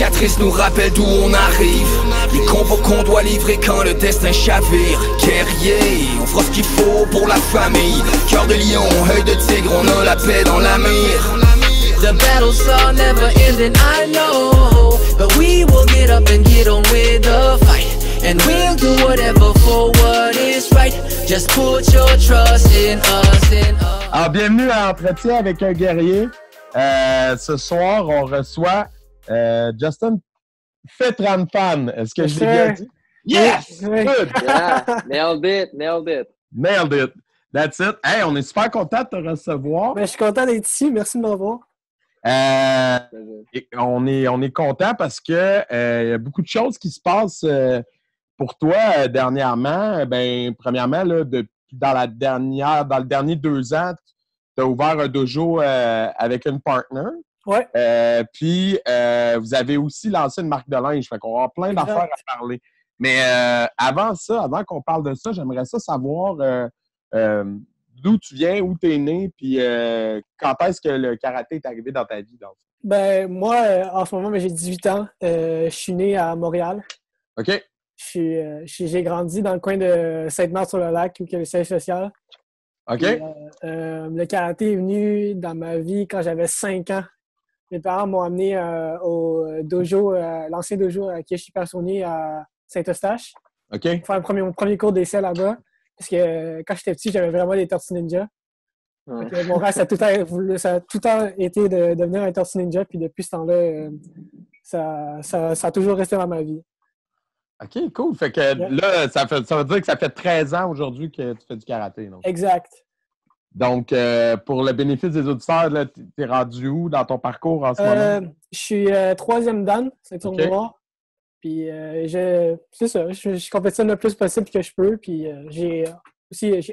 cicatrices nous rappellent d'où on arrive. Les combats qu'on doit livrer quand le destin chavire. Guerrier, on fera ce qu'il faut pour la famille. Cœur de lion, œil de tigre, on a la paix dans la mire. The battles are never ending, I know, but we will get up and get on with the fight. And we'll do whatever for what is right. Just put your trust in us, in us. Alors, bienvenue à Entretien avec un guerrier. Ce soir, on reçoit Justin Fetranfan. Est-ce que je l'ai bien dit? Yes! Good! Yeah, nailed it. Nailed it. That's it. Hey, on est super content de te recevoir. Ben, je suis content d'être ici. Merci de m'avoir. On est content parce que y a beaucoup de choses qui se passent pour toi dernièrement. Premièrement, là, dans le dernier 2 ans, tu as ouvert un dojo avec une partner. Ouais. Puis, vous avez aussi lancé une marque de linge. Fait qu'on va avoir plein d'affaires à parler. Mais avant qu'on parle de ça, j'aimerais savoir d'où tu viens, où tu es né, puis quand est-ce que le karaté est arrivé dans ta vie? Donc? Ben, moi, en ce moment, j'ai 18 ans. Je suis né à Montréal. OK. J'ai grandi dans le coin de Sainte-Marthe-sur-le-Lac, où il y a le siège social. OK. Puis, le karaté est venu dans ma vie quand j'avais 5 ans. Mes parents m'ont amené au dojo, l'ancien dojo à Keishi Personi à Saint-Eustache. OK. Pour faire mon premier cours d'essai là-bas. Parce que quand j'étais petit, j'avais vraiment des tortues ninja. Ouais. Mon rêve, ça a tout le temps été de devenir un tortue ninja. Puis depuis ce temps-là, ça a toujours resté dans ma vie. OK, cool. Fait que là, ça veut dire que ça fait 13 ans aujourd'hui que tu fais du karaté. Donc. Exact. Donc, pour le bénéfice des auditeurs, tu es rendu où dans ton parcours en ce moment? Je suis 3e dan, ceinture noire. Puis, c'est ça, je compétitionne le plus possible que je peux. Puis, j'ai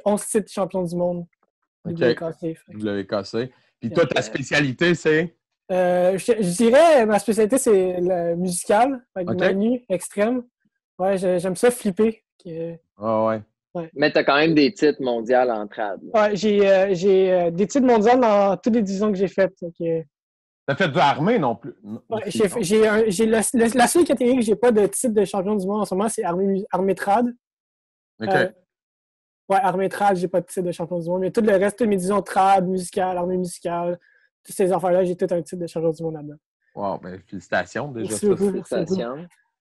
11 titres champion du monde. WKC. WKC. Puis toi, ta spécialité, c'est? Je dirais, ma spécialité, c'est le musical, avec Manu extrême. Ouais, j'aime ça flipper. Ouais. Mais tu as quand même des titres mondiaux en trad. Ouais, j'ai des titres mondiaux dans toutes les divisions que j'ai faites. T'as fait de l'armée non plus? Ouais, j'ai la seule catégorie que j'ai pas de titre de champion du monde en ce moment, c'est armée trad. OK. Ouais, armée trad, j'ai pas de titre de champion du monde. Mais tout le reste, toutes mes divisions trad, musicale, armée musicale, toutes ces affaires-là, j'ai tout un titre de champion du monde là-dedans. Wow, ben félicitations déjà. Félicitations.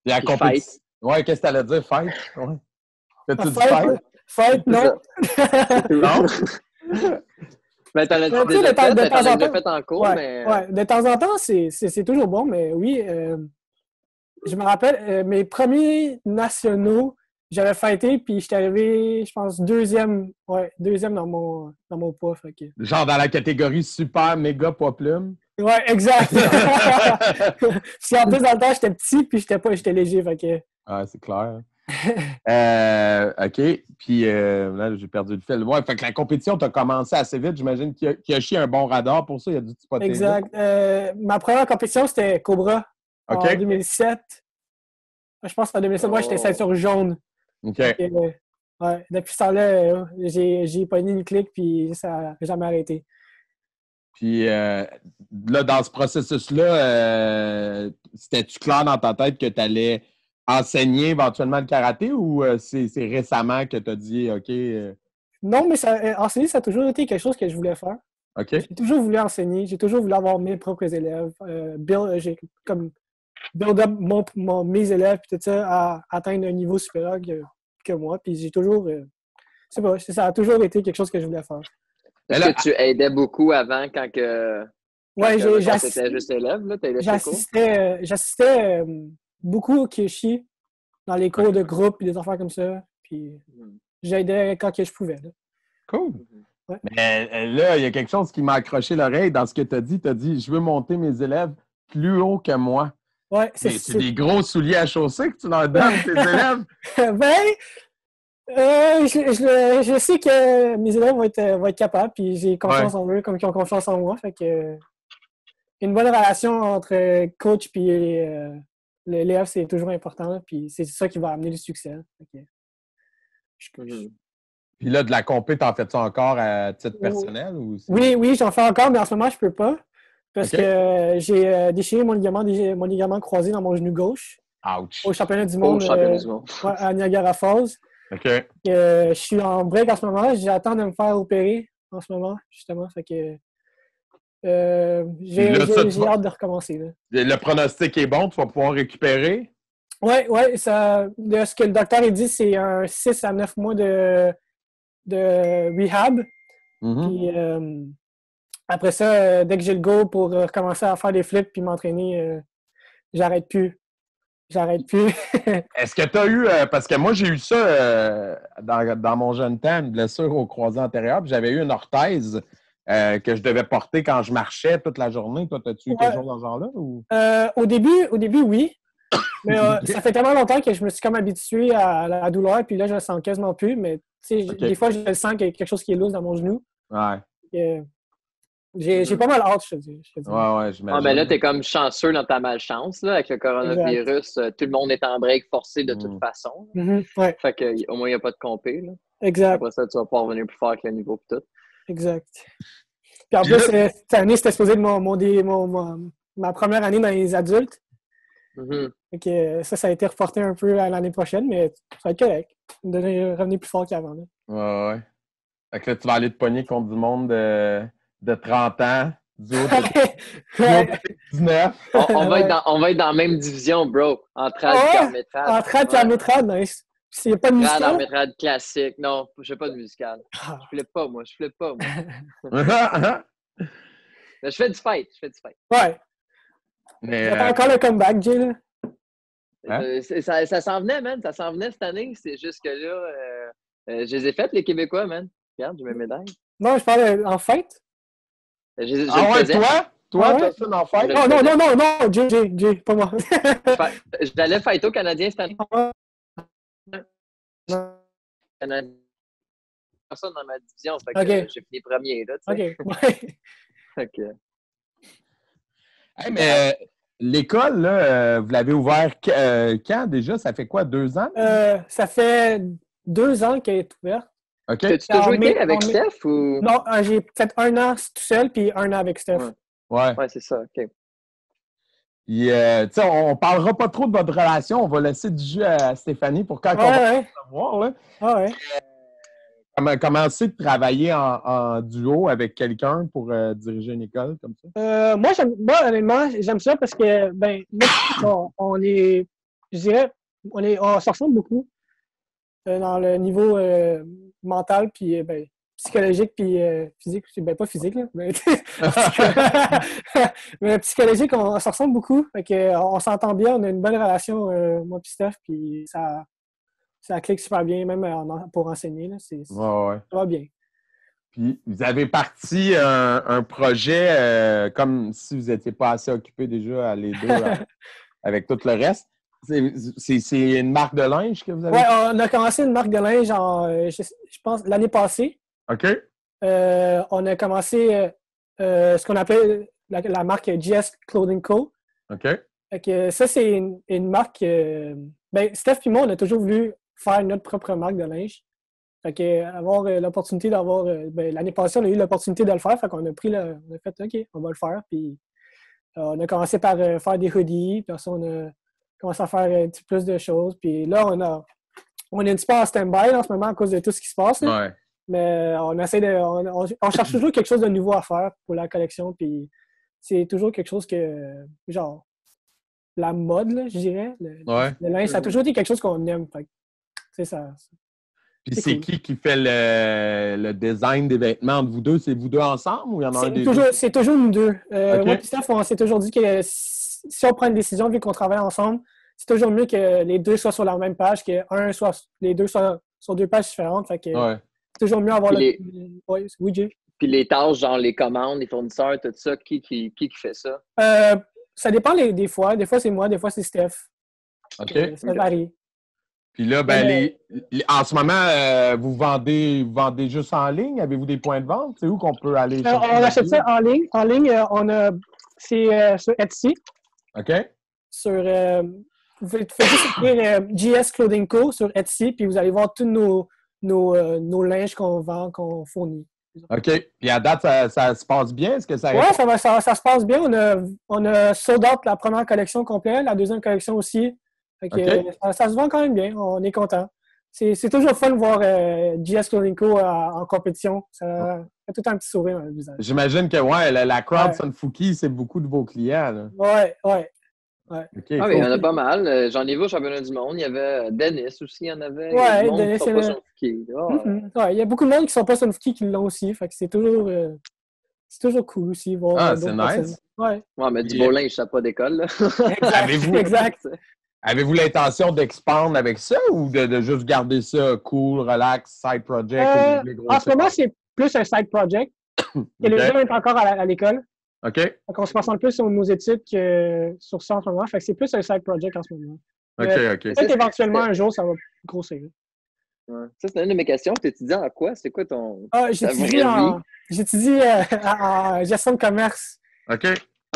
Et la compétition. Ouais, qu'est-ce que t'allais dire? Fight? Ouais. Fais-tu du fight? Fight, non. Non? Mais t'en as déjà fait en cours, mais... Ouais, de temps en temps, c'est toujours bon, mais oui. Je me rappelle, mes premiers nationaux, j'avais fighté, puis j'étais arrivé, je pense, deuxième dans mon poids. Fait que... Genre dans la catégorie super, méga poids plume? Ouais, exact. Puis en plus, dans le temps, j'étais petit, puis j'étais léger, fait que... Ah, c'est clair. OK. Puis là, j'ai perdu le fil. Ouais, fait que la compétition, t'as commencé assez vite. J'imagine qu'il y a chié un bon radar pour ça. Il y a du spotter. Exact. Ma première compétition, c'était Cobra en 2007. Je pense qu'en 2007, moi, j'étais ceinture jaune. OK. Ouais, depuis ce temps-là, j'ai pogné une clique, puis ça n'a jamais arrêté. Puis là, dans ce processus-là, c'était-tu clair dans ta tête que tu allais enseigner éventuellement le karaté ou c'est récemment que tu as dit OK? Non, mais enseigner, ça a toujours été quelque chose que je voulais faire. OK. J'ai toujours voulu enseigner, j'ai toujours voulu avoir mes propres élèves. J'ai comme build up mes élèves puis tout ça à atteindre un niveau supérieur que moi. Puis j'ai toujours. Ça a toujours été quelque chose que je voulais faire. Est-ce que tu aidais beaucoup avant quand t'étais juste élève? J'assistais beaucoup au Keishi dans les cours de groupe et des affaires comme ça. Puis j'aidais quand que je pouvais. Là. Cool. Ouais. Mais là, il y a quelque chose qui m'a accroché l'oreille dans ce que tu as dit. Tu as dit, je veux monter mes élèves plus haut que moi. Ouais, c'est des gros souliers à chausser que tu leur donnes, tes élèves? Je sais que mes élèves vont être capables, puis j'ai confiance en eux comme ils ont confiance en moi. Fait que une bonne relation entre coach et l'élève, c'est toujours important, puis c'est ça qui va amener le succès. Puis là, de la compé, t'en fais-tu encore à titre personnel? Ou oui, j'en fais encore, mais en ce moment, je peux pas. Parce que j'ai déchiré mon ligament croisé dans mon genou gauche. Ouch. Au championnat du monde, à Niagara Falls. OK. Je suis en break en ce moment. J'attends de me faire opérer en ce moment, justement. Fait que j'ai hâte de recommencer. Là. Le pronostic est bon, tu vas pouvoir récupérer? Oui, de ce que le docteur a dit, c'est un 6 à 9 mois de rehab. Puis après ça, dès que j'ai le go pour recommencer à faire des flips puis m'entraîner, j'arrête plus. Est-ce que tu as eu, parce que moi j'ai eu ça dans mon jeune temps, une blessure au croisé antérieur, puis j'avais eu une orthèse que je devais porter quand je marchais toute la journée. Toi, as-tu eu quelque chose dans ce genre-là? Ou? Au début, oui. Mais ça fait tellement longtemps que je me suis comme habitué à la douleur, puis là, je le sens quasiment plus. Mais des fois, je le sens qu'il y a quelque chose qui est loose dans mon genou. Ouais. J'ai pas mal hâte, je te dis. Ouais, j'imagine. Mais là, t'es comme chanceux dans ta malchance. Là, avec le coronavirus, tout le monde est en break forcé de toute façon. Ouais. Fait qu'au moins, il n'y a pas de compé. Là. Exact. Après ça, tu vas pouvoir revenir plus fort avec le niveau et tout. Exact. Puis en plus, cette année, c'était supposé être ma première année dans les adultes. Fait que ça a été reporté un peu à l'année prochaine, mais ça va être correct. De revenir plus fort qu'avant. Ouais. Fait que là, tu vas aller te pogner contre du monde de 30 ans, du haut de 19. On va être dans la même division, bro. En trad et en métrade. En trad et en métrade, nice. S'il n'y a pas de musical. Trad en métrade classique. Non, je n'ai pas de musical. Je flippe pas, moi. Mais je fais du fight. Ouais. Mais t'as encore le comeback, Jay, là? Hein? Ça s'en venait, man. Ça s'en venait cette année. C'est juste que là, je les ai faites, les Québécois, man. Regarde, j'ai mes médailles. Non, je parle en fête. Toi, t'as ça en fête? Non, Jay, pas moi. J'allais fight au Canadien cette année. Personne dans ma division, fait que j'ai fini premier, là, tu sais. OK. Hey, mais l'école, là, vous l'avez ouvert quand déjà? Ça fait quoi, 2 ans? Ça fait 2 ans qu'elle est ouverte. OK. As-tu toujours été avec Steph ou? Non, j'ai peut-être 1 an tout seul, puis 1 an avec Steph. Ouais, c'est ça, OK. Puis, on ne parlera pas trop de votre relation. On va laisser du jus à Stéphanie pour quand on va savoir. Là. Comment c'est de travailler en duo avec quelqu'un pour diriger une école comme ça? Moi, honnêtement, j'aime ça parce que, on se ressemble beaucoup dans le niveau mental, puis psychologique, puis physique. Pas physique, là, mais psychologique, on se ressemble beaucoup. Fait que, on s'entend bien, on a une bonne relation, moi et Steph, puis ça clique super bien, même pour enseigner. Là, ça va bien. Puis, vous avez parti un projet comme si vous n'étiez pas assez occupés déjà, les deux, avec tout le reste. C'est une marque de linge que vous avez? Oui, on a commencé une marque de linge, je pense, l'année passée. OK. On a commencé ce qu'on appelle la marque GS Clothing Co. OK. Fait que ça, c'est une marque... Steph et moi, on a toujours voulu faire notre propre marque de linge. Fait que avoir l'opportunité d'avoir... l'année passée, on a eu l'opportunité de le faire. Fait qu'on a fait, OK, on va le faire. Puis on a commencé par faire des hoodies. Puis ça, on a commencé à faire un petit peu plus de choses. Puis là, on est un petit peu en stand-by en ce moment à cause de tout ce qui se passe. Ouais. Mais on essaie on cherche toujours quelque chose de nouveau à faire pour la collection. Puis c'est toujours quelque chose que, genre, la mode, là, je dirais. Le linge, ça a toujours été quelque chose qu'on aime. Fait, c'est ça. Puis c'est cool. Qui fait le design des vêtements entre vous deux? C'est vous deux ensemble ou il y en a un des deux? C'est toujours nous deux. Moi et Steph, on s'est toujours dit que si on prend une décision, vu qu'on travaille ensemble, c'est toujours mieux que les deux soient sur la même page, que les deux soient sur 2 pages différentes. Fait que c'est toujours mieux avoir oui, Jay. Puis les tâches, genre les commandes, les fournisseurs, tout ça, qui fait ça? Ça dépend des fois. Des fois, c'est moi, des fois, c'est Steph. OK. Ça varie. Puis là, en ce moment, vous vendez juste en ligne? Avez-vous des points de vente? C'est où qu'on peut aller chercher? On achète ça en ligne. En ligne, c'est sur Etsy. OK. Vous faites juste écrire GS Clothing Co. sur Etsy, puis vous allez voir tous nos linges qu'on vend, qu'on fournit. OK. Puis à date, ça se passe bien? Est-ce que ça Ouais, ça se passe bien. On a sold out la première collection complète, la deuxième collection aussi. Fait que, OK. ça se vend quand même bien. On est content. C'est toujours fun de voir GS Clothing Co. en compétition. Ça fait tout un petit sourire dans le visage. J'imagine que ouais, la crowd Ouais. Sunfuki, c'est beaucoup de vos clients. Là. Ouais. OK, Ah oui, il y en a cool. pas mal. J'en ai vu au championnat du monde. Il y avait Dennis aussi, il y en avait. Ouais, Il y a du monde Dennis, qui sont il y pas en a. sur le ski. Ouais, il y a beaucoup de monde qui sont pas Sunfuki qui l'ont aussi. Fait que c'est toujours cool aussi voir Ah, d'autres c'est personnes. nice. Ouais. Ouais, mais du Puis, beau linge, ça n'a pas d'école. Là. Avez-vous- Exact. Avez-vous l'intention d'expandre avec ça ou de juste garder ça cool, relax, side project ou les gros En ce moment, c'est plus un side project. Que les gens sont encore à l'école. OK. Donc, on se concentre plus sur nos études que sur ça en ce moment. Fait que c'est plus un side project en ce moment. OK, Mais OK. peut-être éventuellement, un jour, ça va grossir. Ouais. Ça, c'est une de mes questions. Tu étudies en quoi? C'est quoi ton. Ah, ta vraie j'étudie en gestion de commerce. OK.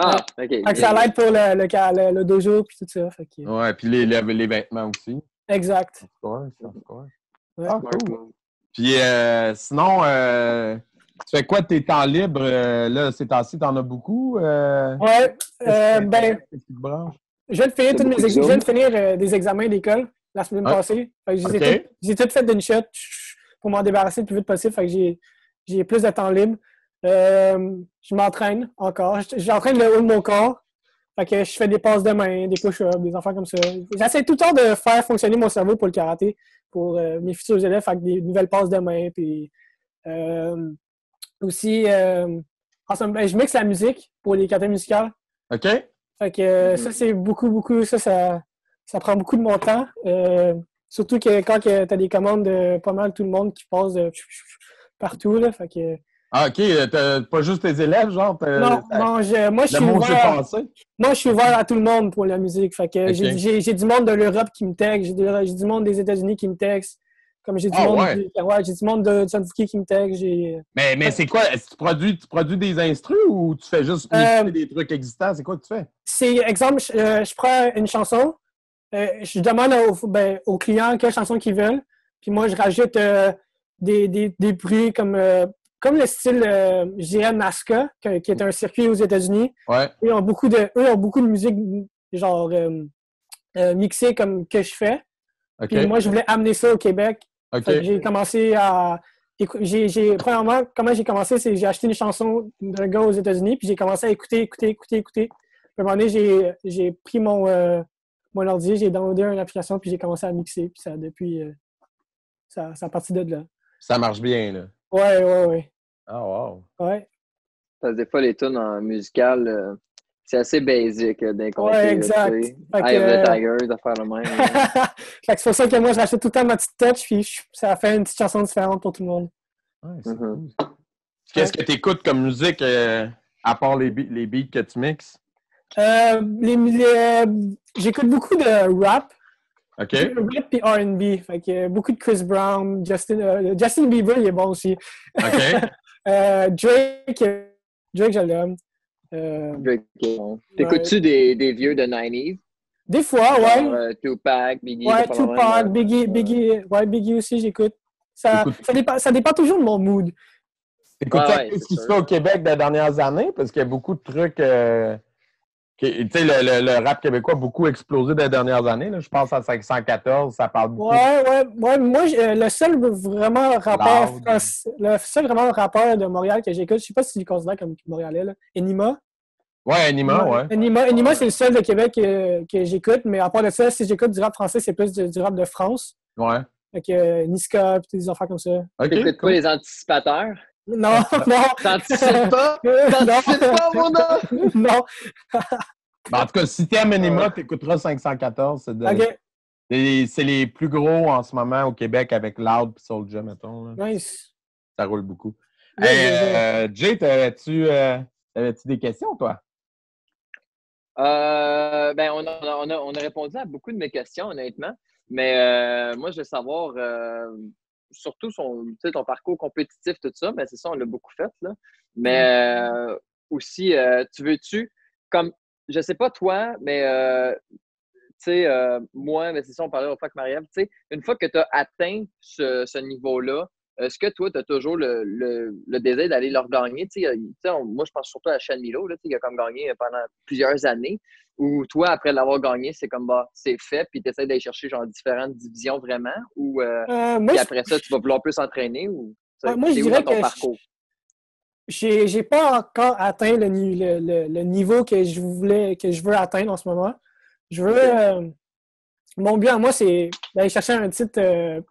Ah, OK. Fait que ça l'aide pour le dojo et tout ça. Fait que, Ouais, puis les vêtements aussi. exact. Ouais, ça se voit. Ouais. Ah, cool. Puis sinon, tu fais quoi de tes temps libres? Là, ces temps-ci, t'en as beaucoup? Ouais. Ben, Qu'est-ce qui te branche? je viens de finir, C'est beaucoup de je viens Zoom. de finir des examens d'école la semaine passée. Fait que j'ai tout fait d'une shot pour m'en débarrasser le plus vite possible. Fait que j'ai plus de temps libre. Je m'entraîne encore. J'entraîne le haut de mon corps. Fait que je fais des passes de main, des push-ups, des affaires comme ça. J'essaie tout le temps de faire fonctionner mon cerveau pour le karaté, pour mes futurs élèves, fait que des nouvelles passes de main. Puis, aussi, je mixe la musique pour les karatés musicales. OK. Fait que ça, c'est beaucoup, ça prend beaucoup de mon temps. Surtout que quand tu as des commandes de pas mal tout le monde qui passe partout, là, fait que... Ah, OK. T'as pas juste tes élèves, genre? Non, moi, je suis ouvert. Moi, je suis ouvert à tout le monde pour la musique. Fait que j'ai du monde de l'Europe qui me texte, j'ai du monde des États-Unis qui me texte. Comme j'ai du monde j'ai du monde de Sunfuki qui me texte. Mais c'est quoi? Est-ce que tu produis des instrus ou tu fais juste mixer des trucs existants? C'est quoi que tu fais? C'est, exemple, je prends une chanson, je demande aux clients quelle chanson qu'ils veulent, puis moi, je rajoute des bruits comme le style, je dirais, Nazca, qui est un circuit aux États-Unis. Ouais. Eux ont beaucoup de musique, genre, mixée comme que je fais. Okay. Puis moi, je voulais amener ça au Québec. Okay. J'ai commencé à... Premièrement, comment j'ai commencé, c'est que j'ai acheté une chanson d'un gars aux États-Unis, puis j'ai commencé à écouter. Puis à un moment donné, j'ai pris mon ordi, j'ai downloadé une application, puis j'ai commencé à mixer. Puis ça, depuis, ça a parti de là. Ça marche bien, là. Ouais. Ah, wow. Ouais. Parce que des fois, les tunes en musical, c'est assez basique d'un côté. Ouais, exact. Eye of the Tiger, d'affaire le même. Fait que c'est pour ça que moi, je rachète tout le temps ma petite touch, puis ça fait une petite chanson différente pour tout le monde. Ouais, c'est cool. Qu'est-ce que tu écoutes comme musique, à part les beats que tu mixes? J'écoute beaucoup de rap. OK. Rap et R&B. Fait que beaucoup de Chris Brown, Justin Bieber, il est bon aussi. OK. Drake, je l'aime. Drake, bon. T'écoutes-tu des vieux de 90s? Des fois, ouais. Tupac, Biggie. Ouais, Tupac, Biggie aussi, j'écoute. Ça dépend toujours de mon mood. T'écoutes ce qui se fait au Québec des dernières années? Parce qu'il y a beaucoup de trucs... tu sais, le rap québécois a beaucoup explosé des dernières années. Là. Je pense à 514, ça parle beaucoup. Ouais. Moi, le seul vraiment rappeur de Montréal que j'écoute, je sais pas si tu le considères comme Montréalais, là. Enima. Ouais, Enima, ouais. Enima, c'est le seul de Québec que j'écoute, mais à part de ça, si j'écoute du rap français, c'est plus du rap de France. Ouais. Avec Niska et des affaires comme ça. Okay, t'écoutes pas les anticipateurs? Non. T'anticipes pas? T'anticipes pas, mon homme? Non. En tout cas, si t'aimes Enima, t'écouteras 514. C'est les plus gros en ce moment au Québec avec Loud et Soulja, mettons. Là. Nice. Ça roule beaucoup. Jay, t'avais-tu des questions, toi? On a répondu à beaucoup de mes questions, honnêtement. Mais moi, je veux savoir, surtout ton parcours compétitif, tout ça, mais c'est ça, on l'a beaucoup fait, là. Mais aussi, comme, je sais pas toi, mais moi, mais c'est ça, on parlait au fois que Marie-Ève, une fois que tu as atteint ce niveau-là, est-ce que toi, tu as toujours le désir d'aller leur gagner? Moi, je pense surtout à Sean Milo, là, il a comme gagné pendant plusieurs années. Ou toi, après l'avoir gagné, c'est comme c'est fait, puis tu essaies d'aller chercher genre différentes divisions vraiment, ou puis après ça, tu vas vouloir plus s'entraîner, ou moi, je dirais dans ton que parcours? J'ai pas encore atteint le niveau que je veux atteindre en ce moment. Je veux mon but à moi, c'est d'aller chercher un titre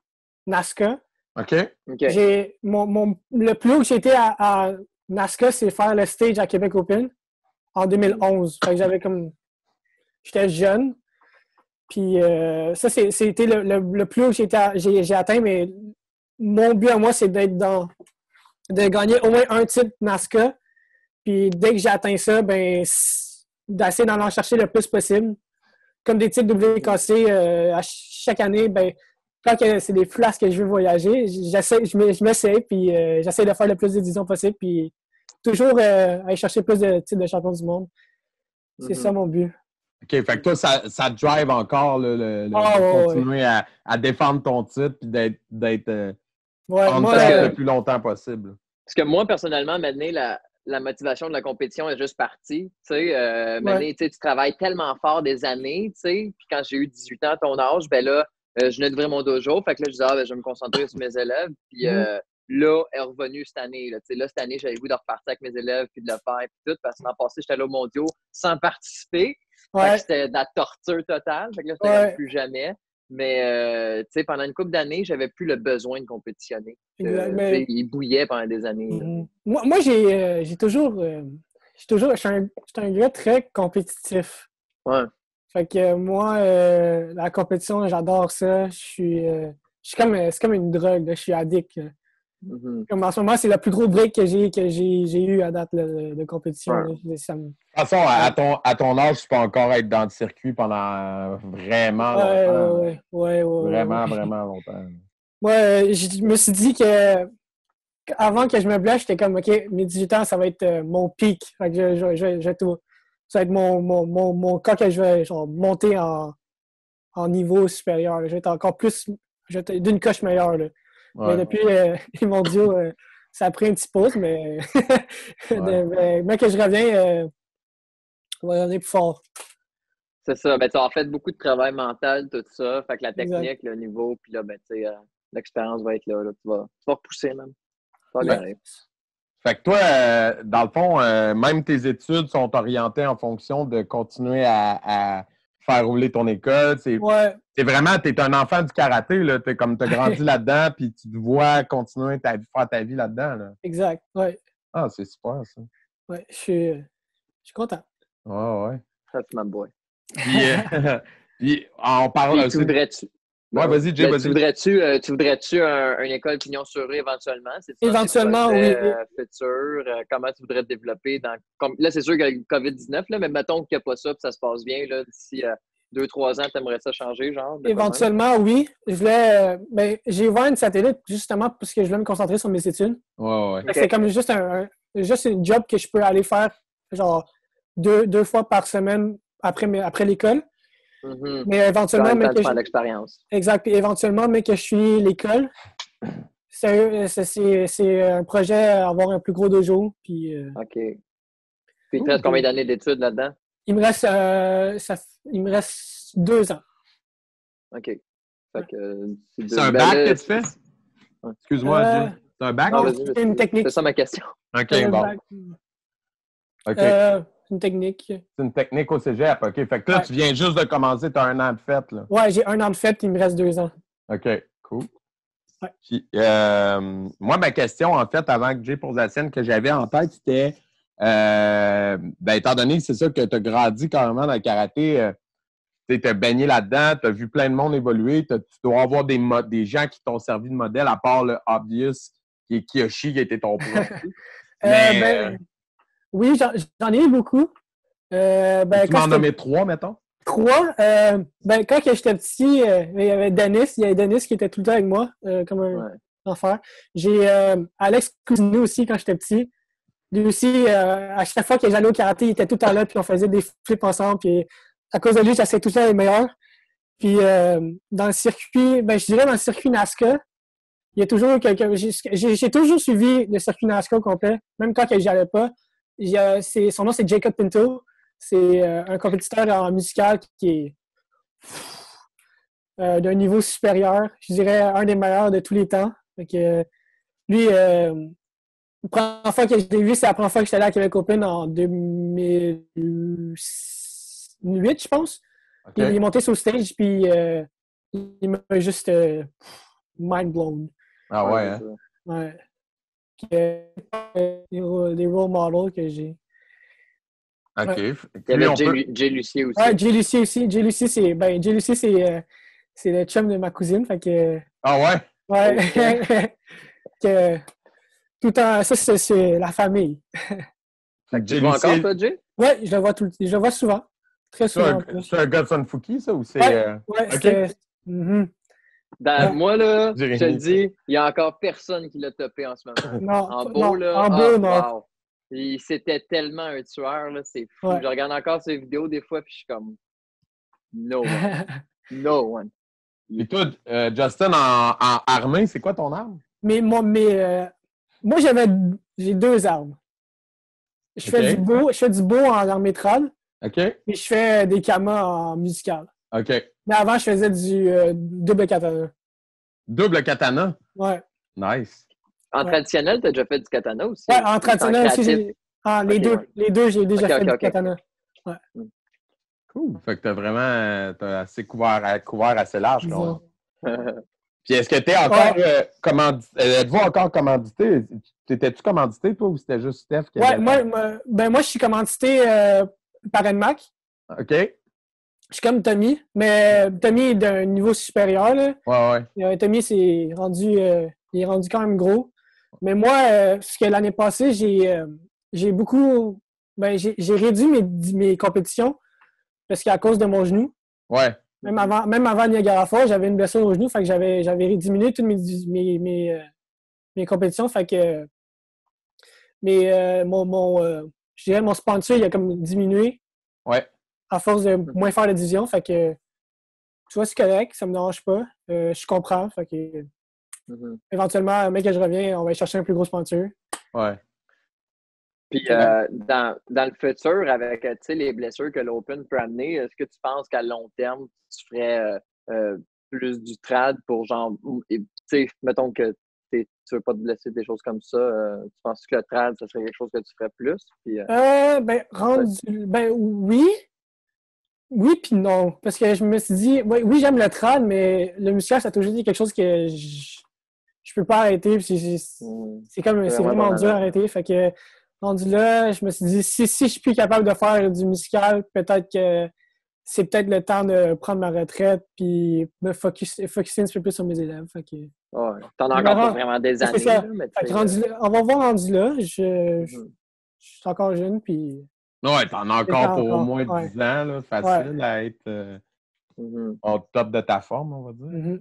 NASCA. OK. Le plus haut que j'ai été à NASCA, c'est faire le stage à Québec Open en 2011. Fait que j'étais jeune. Puis ça, c'était le plus haut que j'ai atteint, mais mon but à moi, c'est de gagner au moins un titre NASCA. Puis dès que j'ai atteint ça, ben d'essayer d'en chercher le plus possible. Comme des titres WKC, à chaque année, ben quand c'est des places que je veux voyager, je m'essaie, puis j'essaie de faire le plus d'éditions possible, puis toujours aller chercher plus de titres de champion du monde. C'est ça mon but. OK, fait que toi, ça te drive encore de continuer à défendre ton titre puis d'être le plus longtemps possible. Parce que moi, personnellement, maintenant, la motivation de la compétition est juste partie. Maintenant, tu travailles tellement fort des années, puis quand j'ai eu 18 ans à ton âge, ben là, je venais d'ouvrir mon dojo. Fait que là, je disais, je vais me concentrer sur mes élèves. Puis là, est revenu cette année. Là, cette année, j'avais le goût de repartir avec mes élèves puis de le faire. Puis tout, parce que l'an passé, j'étais là au mondiaux sans participer. Fait que c'était de la torture totale. Fait que là, c'était plus jamais. Mais pendant une couple d'années, j'avais plus le besoin de compétitionner. Il bouillait pendant des années. Moi, j'ai toujours... je suis un gars très compétitif. Ouais. Fait que moi, la compétition, j'adore ça. C'est comme une drogue. Là. Je suis addict. Comme en ce moment, c'est le plus gros break que j'ai eu à date de compétition. Ouais. De toute façon, à ton âge, tu peux encore être dans le circuit pendant vraiment longtemps. Vraiment longtemps. Moi, je me suis dit que avant que je me blesse, j'étais comme, OK, mes 18 ans, ça va être mon pic. Fait que ça va être mon cas que je vais monter en niveau supérieur. Je vais être encore plus, d'une coche meilleure. Là. Mais depuis les mondiaux, ça a pris un petit pause, mais mais que je reviens, on va revenir plus fort. C'est ça. Ben, tu as fait beaucoup de travail mental, tout ça. Fait que la technique, le niveau, puis là, l'expérience va être là. Tu vas repousser même. Fait que toi, dans le fond, même tes études sont orientées en fonction de continuer à faire rouler ton école. C'est vraiment, t'es un enfant du karaté, là. T'as grandi là-dedans, puis tu te vois continuer à faire ta vie là-dedans, là. Exact, ouais. Ah, c'est super, ça. Ouais, je suis content. Ouais. That's my boy. Puis on parle aussi... Ouais, vas-y, Jay, vas-y. Tu voudrais-tu une école pignon sur rue éventuellement? Éventuellement, oui. Futur, comment tu voudrais te développer? Là, c'est sûr qu'il y a le COVID-19, là, mais mettons qu'il n'y a pas ça et ça se passe bien. D'ici 2-3 ans, tu aimerais ça changer, genre? Éventuellement, oui. J'ai ouvert une satellite justement parce que je voulais me concentrer sur mes études. Ouais. C'est comme juste une job que je peux aller faire genre deux fois par semaine après l'école. Mais éventuellement, l'expérience. Exact. Puis éventuellement, mais que je suis l'école, c'est un projet à avoir un plus gros dojo. Puis, OK. Puis il te reste combien d'années d'études là-dedans? Il me reste 2 ans. OK. Fait que, c'est un bac que tu fais? Excuse-moi, Jay. C'est un bac? C'est une technique. C'est ça ma question. OK, bon. OK. Une technique. C'est une technique au cégep, OK. Fait que là, tu viens juste de commencer, tu as 1 an de fête, là. Ouais, j'ai 1 an de fête, il me reste 2 ans. OK, cool. Ouais. Puis, moi, ma question, en fait, avant que Jay pose la scène que j'avais en tête, c'était, étant donné que c'est ça que tu as grandi carrément dans le karaté, tu as baigné là-dedans, tu as vu plein de monde évoluer, tu dois avoir des gens qui t'ont servi de modèle, à part le obvious, qui est Kiyoshi, qui a été ton prof. Oui, j'en ai eu beaucoup. Tu m'en nommais 3, mettons? 3? Quand j'étais petit, il y avait Denis. Il y avait Denis qui était tout le temps avec moi, comme un enfant. J'ai Alex Cousineau aussi, quand j'étais petit. Lui aussi, à chaque fois que j'allais au karaté, il était tout le temps là, puis on faisait des flips ensemble. Puis à cause de lui, j'essayais tout le temps d'être meilleur. Puis dans le circuit, je dirais dans le circuit NASCA, il y a toujours quelqu'un. J'ai toujours suivi le circuit NASCAR complet, même quand j'y allais pas. Son nom, c'est Jacob Pinto. C'est un compétiteur en musical qui est d'un niveau supérieur. Je dirais un des meilleurs de tous les temps. Fait que, lui, la première fois que je l'ai vu, c'est la première fois que j'étais allé à Québec Open en 2008, je pense. Okay. Il est monté sur le stage, puis il m'a juste mind blown. Ah ouais, hein? Ouais. Des role models que j'ai. OK. Ouais. Il y avait Jay Lucier aussi. Ouais, Jay Lucier aussi. Jay Lucier, c'est le chum de ma cousine. Fait que, ah ouais? Ouais. que, tout le temps, ça, c'est la famille. Fait que tu vois encore, toi, Jay? Ouais, je le vois souvent. Très souvent. C'est un gars de Sunfuki, ça, ou c'est... Ouais, okay. Moi, là, je te dis, il n'y a encore personne qui l'a topé en ce moment. Non, en beau, là. En beau, non. Wow. C'était tellement un tueur, là, c'est fou. Ouais. Je regarde encore ces vidéos des fois, puis je suis comme... No one. No one. Et toi, Justin, en armée, c'est quoi ton arme? Moi, j'ai 2 armes. Je fais du beau en armée trad. OK. Et je fais des kamas en musical. OK. Mais avant, je faisais du double katana. Double katana? Ouais. Nice. En traditionnel, tu as déjà fait du katana aussi? Ouais, en traditionnel aussi. Les deux, j'ai déjà fait du katana. Ouais. Cool. Fait que t'as assez couvert assez large. Puis est-ce que t'es encore êtes-vous encore commandité? T'étais-tu commandité, toi, ou c'était juste Steph qui avait... moi, je suis commandité par NMAC. OK. Je suis comme Tommy, mais Tommy est d'un niveau supérieur. Là. Ouais. Tommy, il est rendu quand même gros. Mais moi, ce que l'année passée, j'ai beaucoup... j'ai réduit mes compétitions parce qu'à cause de mon genou. Ouais. Même avant Niagara Falls, j'avais une blessure au genou, fait que j'avais diminué toutes mes compétitions. Fait que je dirais mon sponsor, il a comme diminué. Ouais. À force de moins faire de division. Fait que tu vois, c'est correct, ça me dérange pas. Je comprends. Fait que éventuellement, mec que je reviens, on va aller chercher un plus gros sponsor. Ouais. Puis dans le futur, avec les blessures que l'Open peut amener, est-ce que tu penses qu'à long terme, tu ferais plus du trad pour genre, tu sais, mettons que tu veux pas te blesser, des choses comme ça, tu penses que le trad, ça serait quelque chose que tu ferais plus? Puis, oui. Oui puis non. Parce que je me suis dit, oui, j'aime le trad, mais le musical, ça a toujours été quelque chose que je peux pas arrêter. C'est vraiment dur à arrêter. Fait que rendu là, je me suis dit, si je suis plus capable de faire du musical, peut-être que c'est peut-être le temps de prendre ma retraite puis me focuser un petit peu plus sur mes élèves. Fait que, t'en as encore pas vraiment des années. Là, on va voir rendu là. Je suis encore jeune, puis... Ouais, t'en as encore pour au moins 10 ans, là, facile à être au top de ta forme, on va dire.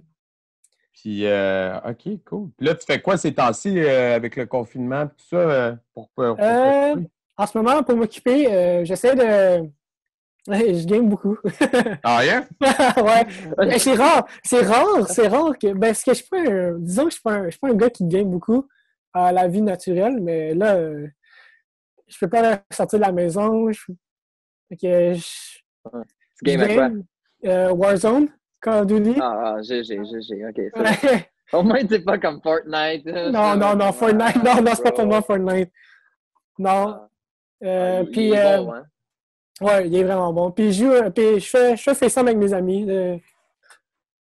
Puis, OK, cool. Puis là, tu fais quoi ces temps-ci avec le confinement et tout ça? En ce moment, pour m'occuper, j'essaie de... Je game beaucoup. Ah, yeah? Ouais. C'est rare que... parce que je suis pas disons que je suis pas un gars qui game beaucoup à la vie naturelle, mais là... je peux pas sortir de la maison. Tu games à quoi? Warzone, Call of Duty. GG, OK. Au moins, c'est pas comme Fortnite. Non, Fortnite. Non, c'est pas pour moi, Fortnite. Non. Puis, bon, hein? Ouais, il est vraiment bon. Puis, je fais FaceTime avec mes amis.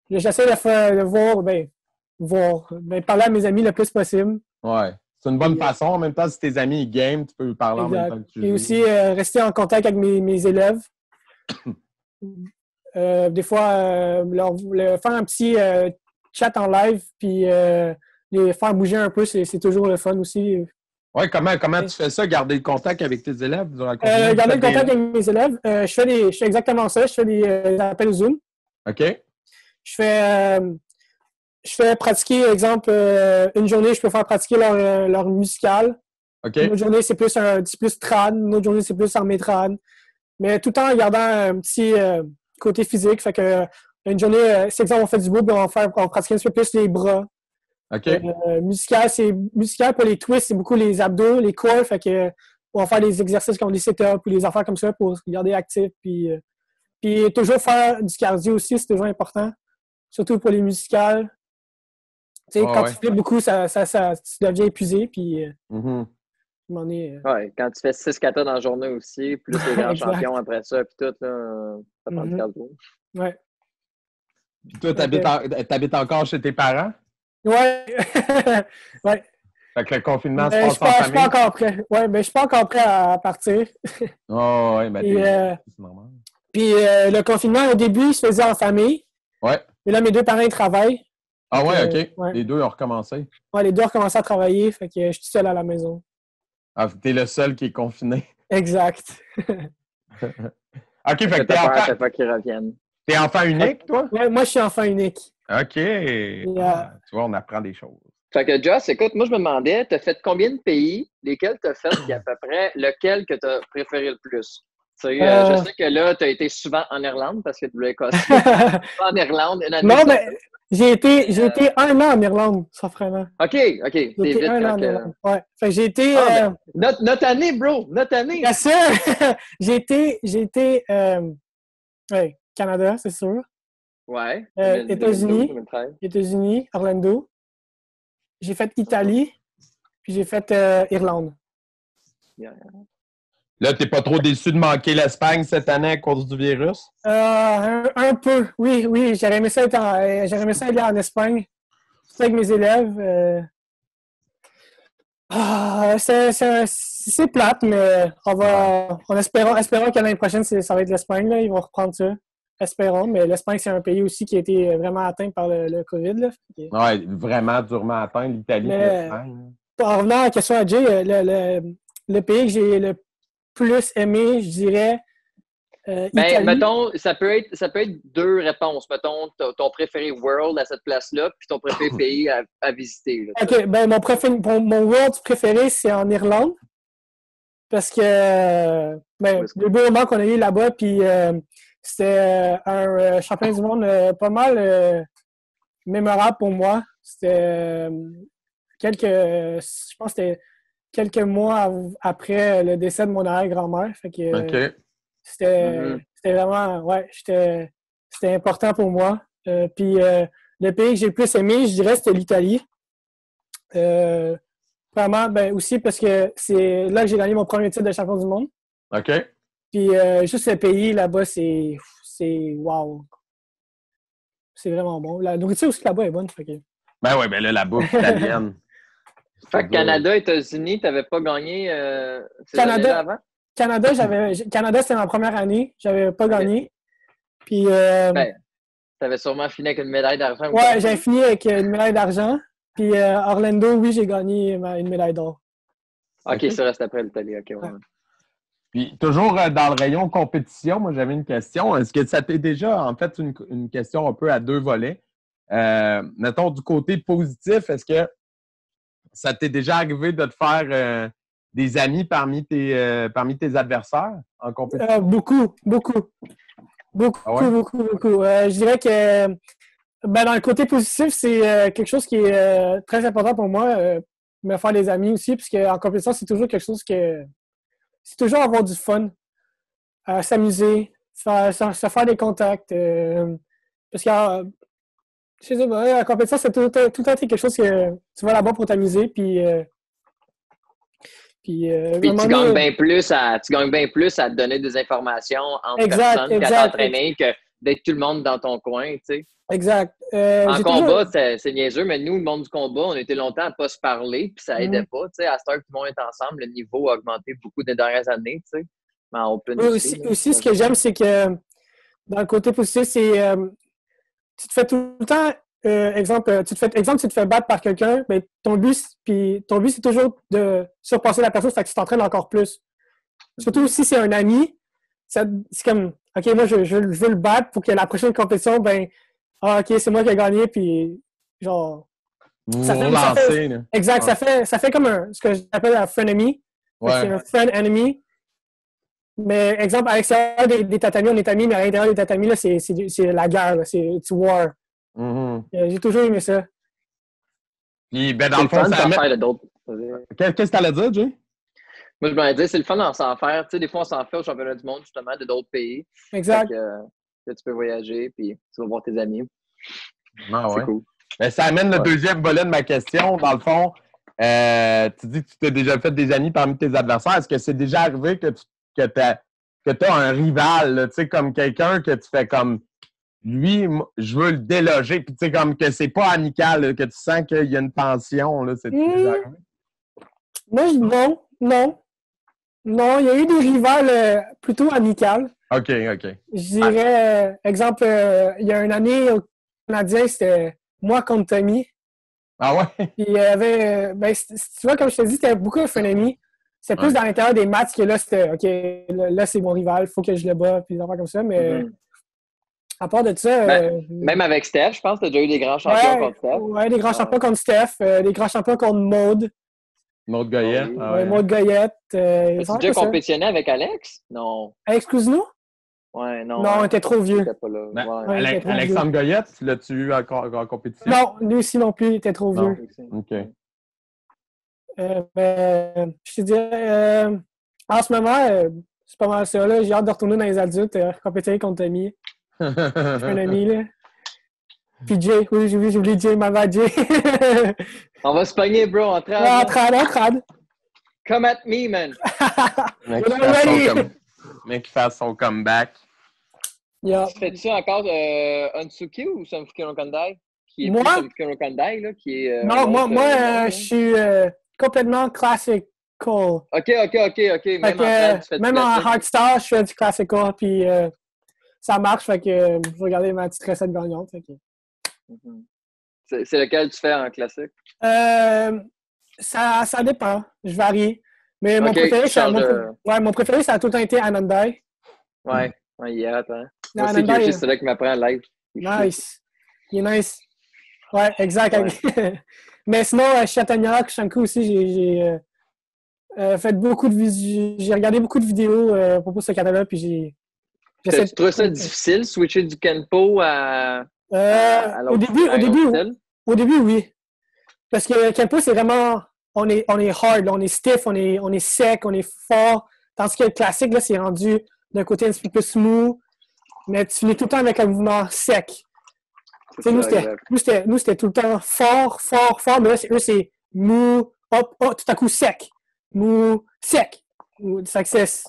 J'essaie de parler à mes amis le plus possible. Ouais. C'est une bonne façon. En même temps, si tes amis game, tu peux parler en même temps que tu joues. Et aussi, rester en contact avec mes élèves. Des fois, faire un petit chat en live, puis les faire bouger un peu, c'est toujours le fun aussi. Oui, comment tu fais ça? Garder le contact avec tes élèves? Garder le contact avec mes élèves. Je fais exactement ça. Je fais des appels Zoom. OK. Je fais pratiquer, exemple, une journée, je peux faire pratiquer leur musical. Okay. Une autre journée, c'est plus trad. Une autre journée, c'est plus armée trad. Mais tout le temps en gardant un petit côté physique. Fait que une journée, c'est exemple, on fait du bout, on va pratiquer un petit peu plus les bras. OK. Musical pour les twists, c'est beaucoup les abdos, les core, fait que on va faire des exercices comme des sit-ups ou des affaires comme ça pour se garder actif. Puis toujours faire du cardio aussi, c'est toujours important. Surtout pour les musicales. Tu sais, quand tu fais beaucoup, tu deviens épuisé. Puis, ouais, quand tu fais 6 katas dans la journée aussi, plus les grands champions après ça, puis tout, là, ça prend du cardio. Ouais. Toi, t'habites encore chez tes parents? Ouais. Ouais. Fait que le confinement se Je passe en suis famille? pas encore prêt. Ouais, mais je suis pas encore prêt à partir. Oh, ouais, mais c'est normal. Puis le confinement, au début, se faisait en famille. Ouais. Mais là, mes deux parents, ils travaillent. Ah ouais, OK. Ouais. Les deux ont recommencé. Ouais, les deux ont recommencé à travailler. Fait que je suis tout seul à la maison. Ah, t'es le seul qui est confiné. Exact. OK, fait que t'es enfant unique, toi? Ouais, moi, je suis enfant unique. OK. Tu vois, on apprend des choses. Fait que Joss, écoute, moi, je me demandais, t'as fait combien de pays, lesquels t'as fait, puis à peu près lequel que t'as préféré le plus? Je sais que là, t'as été souvent en Irlande parce que tu voulais casser. En Irlande, une année. Non, mais j'ai été 1 an en Irlande, ça vraiment. OK. J'ai été 1 an en Irlande. Ouais. Fait que j'ai été. Notre année, bro! Notre année! Bien sûr! j'ai été Canada, c'est sûr. Ouais. États-Unis, Orlando. J'ai fait Italie, puis j'ai fait Irlande. Yeah. Là, t'es pas trop déçu de manquer l'Espagne cette année à cause du virus? Un peu, oui. J'aurais aimé ça aller en Espagne. C'est avec mes élèves. C'est plate, mais espérons que l'année prochaine, ça va être l'Espagne. Là, ils vont reprendre ça. Espérons, mais l'Espagne, c'est un pays aussi qui a été vraiment atteint par le COVID. Là. Oui, vraiment durement atteint, l'Italie et l'Espagne. En revenant à la question à Jay, le pays que j'ai le plus aimé, je dirais, Italie. Mettons, ça peut être deux réponses. Mettons, ton préféré world à cette place-là, puis ton préféré pays à visiter. Là, OK, mon world préféré, c'est en Irlande. Parce que le beau moment qu'on a eu là-bas, puis c'était un championnat du monde pas mal mémorable pour moi. C'était je pense que c'était quelques mois après le décès de mon arrière-grand-mère. Fait que c'était vraiment, c'était important pour moi. Puis le pays que j'ai le plus aimé, je dirais, c'était l'Italie. Vraiment, aussi parce que c'est là que j'ai gagné mon premier titre de champion du monde. OK. Puis juste le pays là-bas, c'est wow. C'est vraiment bon. La nourriture aussi là-bas est bonne. Fait que... là, la bouffe italienne. Fait que Canada, États-Unis, t'avais pas gagné ces Canada avant? Canada, c'était ma première année. J'avais pas gagné. Puis t'avais sûrement fini avec une médaille d'argent. Ouais, j'avais fini avec une médaille d'argent. Puis Orlando, oui, j'ai gagné une médaille d'or. OK, ça reste après l'Italie. OK, ouais. Puis, toujours dans le rayon compétition, moi, j'avais une question. Est-ce que ça t'est déjà, en fait, une question un peu à deux volets? Mettons, du côté positif, est-ce que ça t'est déjà arrivé de te faire des amis parmi tes adversaires en compétition? Beaucoup. Ah ouais? Beaucoup. Je dirais que dans le côté positif, c'est quelque chose qui est très important pour moi, me faire des amis aussi, puisque en compétition, c'est toujours quelque chose que... C'est toujours avoir du fun, s'amuser, se faire des contacts. Parce que je sais pas, la compétition, c'est tout le temps quelque chose que tu vas là-bas pour t'amuser, puis tu gagnes bien plus à te donner des informations entre personnes qu'à t'entraîner que d'être tout le monde dans ton coin, tu sais. Exact. En combat, c'est niaiseux, mais nous, le monde du combat, on était longtemps à ne pas se parler, puis ça aidait pas. Tu sais, à cette heure que tout le monde est ensemble, le niveau a augmenté beaucoup des dernières années, tu sais. Mais en open aussi, ce que j'aime, c'est que dans le côté positif, c'est tu te fais tout le temps, exemple, tu te fais battre par quelqu'un, mais ton but, c'est toujours de surpasser la personne, fait que tu t'entraînes encore plus. Surtout si c'est un ami, c'est comme, OK, moi, je veux le battre pour que la prochaine compétition, OK, c'est moi qui ai gagné, puis genre... Exact, ça fait comme ce que j'appelle un frenemy. Ouais. C'est un friend enemy. Mais exemple, à l'extérieur des tatamis, on est amis, mais à l'intérieur des tatamis, là, c'est la guerre, c'est war. J'ai toujours aimé ça. Puis, ben, dans C'est le le fond, fun ça d'en met... faire de d'autres. Qu'est-ce que tu allais dire, Jay? Moi, je me disais, c'est le fun d'en s'en faire. Tu sais, des fois, on s'en fait au championnat du monde, justement, de d'autres pays. Exact. Fait que tu peux voyager, puis tu vas voir tes amis. Ah, C'est ouais. cool. Ben, ça amène le Ouais. deuxième volet de ma question. Dans le fond, tu dis que tu t'es déjà fait des amis parmi tes adversaires. Est-ce que c'est déjà arrivé que tu as un rival, là, tu sais, comme quelqu'un que tu fais comme lui, je veux le déloger, puis tu sais, comme que c'est pas amical, là, que tu sens qu'il y a une tension, là, c'est déjà arrivé? Moi, non. Non, il y a eu des rivales plutôt amicales. OK. Je dirais, exemple, il y a une année au Canadien, c'était moi contre Tommy. Ah ouais? Puis il y avait, tu vois, comme je te dis, c'était beaucoup un ami. C'était plus Ouais. dans l'intérieur des matchs que là, c'était, OK, là c'est mon rival, il faut que je le bats, puis des affaires comme ça. Mais à part de ça... Même avec Steph, je pense que tu as déjà eu des grands champions contre Steph. Ouais, des grands champions contre Steph, des grands champions contre Maude. Maude Goyette. Oui. Ah ouais. Maude Goyette. As-tu déjà compétitionné avec Alex? Non. Alex Cousineau? Ouais, non. Non, il était trop vieux. J'étais pas là. Ben, Ouais. il était trop Alexandre Goyette, l'as-tu eu en compétition? Non, lui aussi non plus, il était trop Non. vieux. OK. Je te dirais, en ce moment, c'est pas mal ça. Là. J'ai hâte de retourner dans les adultes, compétitionner contre Tommy. Je suis un ami, là. Puis Jay, oui, j'ai oublié Jay, ma bad Jay. On va se pogner, bro, en train. Ouais, en trad. Come at me, man. Mec qui fasse son comeback. Yeah. Fais-tu encore Unsuki ou Samfuki no Kandai? Qui est Moi? plus Samfuki no Kandai, là, qui est... Non, moi, je suis complètement classical. OK. Même en trad, tu fais du même en classique. hardstyle, je fais du classical, puis ça marche, fait que je vais regarder ma petite recette gagnante. Fait que... C'est lequel tu fais en classique? Ça dépend, je varie. Mais mon Ok, préféré, tu changes mon préféré, ça a tout le temps été Anandai. Ouais, il est hot, hein? Non, Moi aussi, Anandai, Kyoshi, c'est là qui m'apprend live. Nice. Il est nice. Ouais, exact. Ouais. Mais sinon, Chatagna, Kushanku aussi, j'ai fait beaucoup de j'ai regardé beaucoup de vidéos à propos de ce canal-là, puis Tu trouves ça difficile, switcher du Kenpo à au début, oui. Parce que Kenpo, c'est vraiment... On est hard, là, on est stiff, on est sec, on est fort. Tandis que le classique, là, c'est rendu d'un côté un petit peu plus smooth, mais tu finis tout le temps avec un mouvement sec. Nous, c'était tout le temps fort, mais là, eux, c'est mou, hop, tout à coup sec. Mou, sec. Success.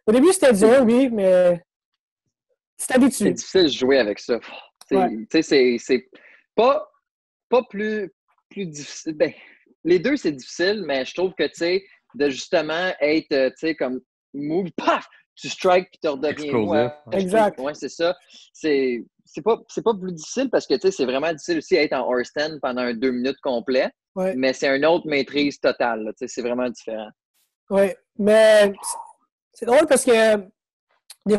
Au début, c'était dur, oui, mais c'est habitué. C'est difficile de jouer avec ça. C'est pas plus difficile. Ben, les deux, c'est difficile, mais je trouve que, tu sais, de justement être, tu sais, comme move, paf, tu strikes puis tu redeviens mou. Exact. Ouais, c'est ça. C'est pas plus difficile parce que, tu sais, c'est vraiment difficile aussi être en horse-stand pendant 2 minutes complet, mais c'est une autre maîtrise totale. Tu sais, c'est vraiment différent. Oui, mais c'est drôle parce que je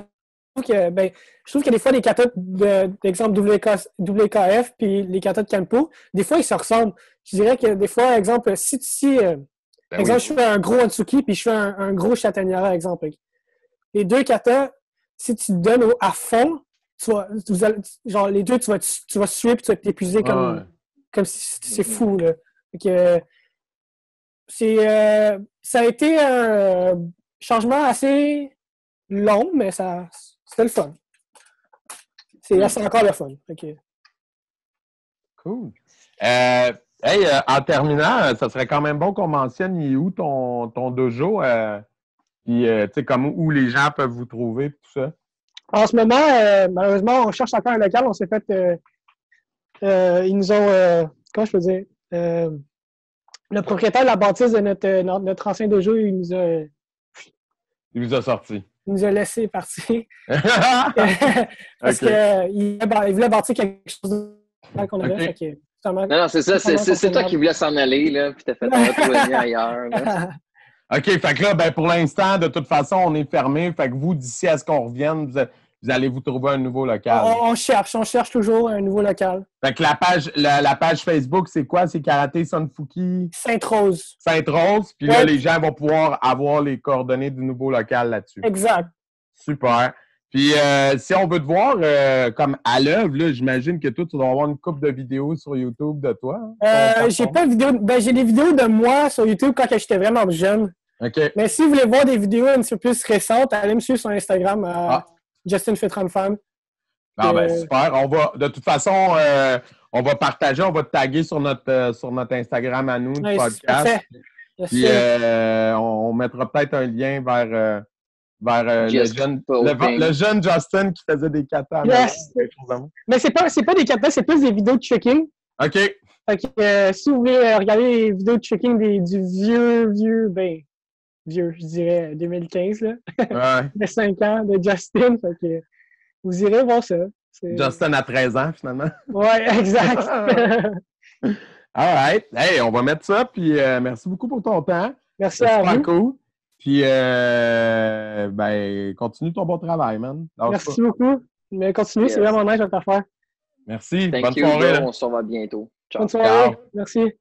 trouve que des fois, les katas d'exemple WKF puis les katas de Kenpo, des fois, ils se ressemblent. Je dirais que des fois, exemple, exemple, je fais un gros Otsuki puis je fais un gros Chatagniara, exemple. Les deux katas, si tu te donnes à fond, genre les deux, tu vas suer puis tu vas t'épuiser comme si c'est fou, là. Donc, ça a été un changement assez long, mais c'était le fun. C'est encore le fun. Okay. Cool. En terminant, ça serait quand même bon qu'on mentionne où ton dojo, puis tu sais, comme où les gens peuvent vous trouver, tout ça. En ce moment, malheureusement, on cherche encore un local. On s'est fait... ils nous ont... comment je peux dire? Le propriétaire de la bâtisse de notre ancien dojo, il nous a... Il vous a sorti. Il nous a laissé partir. Parce qu'il voulait bâtir quelque chose qu'on avait. Okay. Non, c'est ça. C'est toi qui voulais s'en aller, là, puis t'as fait ton retour ailleurs. Là. OK, fait que là, pour l'instant, de toute façon, on est fermé. Fait que vous, d'ici à ce qu'on revienne, vous allez vous trouver un nouveau local. On cherche toujours un nouveau local. Fait que la page Facebook, c'est quoi? C'est Karaté Sonfuki? Sainte-Rose. Sainte-Rose. Puis là, les gens vont pouvoir avoir les coordonnées du nouveau local là-dessus. Exact. Super. Puis, si on veut te voir comme à l'œuvre, là, j'imagine que toi, tu dois avoir une couple de vidéos sur YouTube de toi. J'ai pas de vidéo. Ben, j'ai des vidéos de moi sur YouTube quand j'étais vraiment jeune. OK. Mais si vous voulez voir des vidéos un petit peu plus récentes, allez me suivre sur Instagram Justin Fitran Femme. Ah ben super. On va, de toute façon, on va partager, on va te taguer sur notre Instagram à nous, du podcast. Puis on mettra peut-être un lien vers le jeune Justin qui faisait des katas. Yes. Mais c'est pas des katas, c'est plus des vidéos de tricking. OK. Fait que si vous voulez regarder les vidéos de tricking du vieux, je dirais 2015, là. Ouais. De 5 ans de Justin. Fait que vous irez voir ça. Justin a 13 ans, finalement. Ouais, exact. All right. Hey, on va mettre ça, puis merci beaucoup pour ton temps. Merci à vous. Cool. Puis, continue ton bon travail, man. Merci beaucoup. Mais continue, c'est vraiment nice de te faire. Merci. Thank Bonne you, soirée. on se revoit bientôt. Ciao. Bonne soirée. Merci.